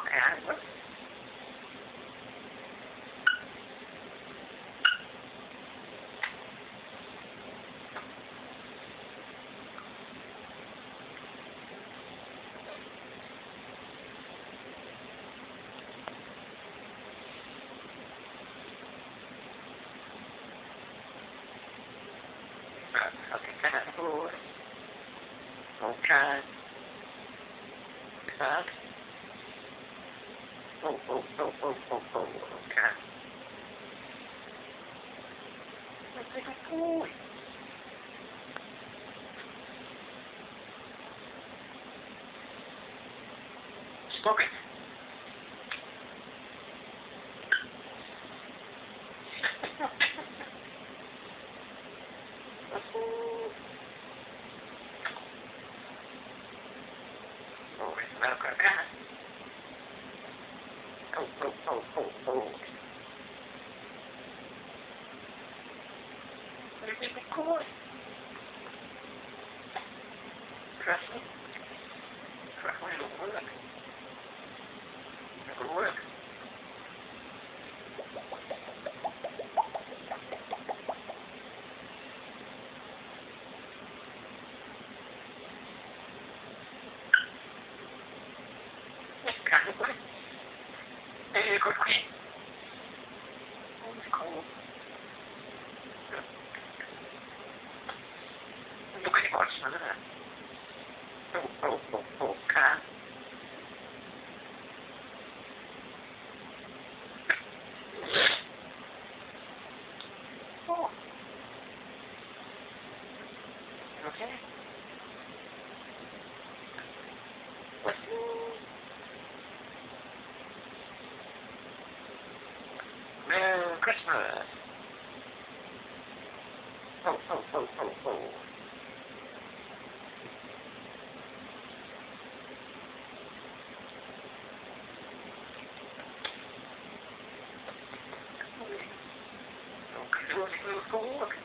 and okay. Cut. Okay. Stop it. Oh, it's not going to Oh. What is it called? Trust me. Trust me, it'll work. It'll work. Kind of way. Hey, good way. Oh, it's cold. Look at what's under that. Kaan. Oh. Okay. What's Merry Christmas. Oh. Okay, look.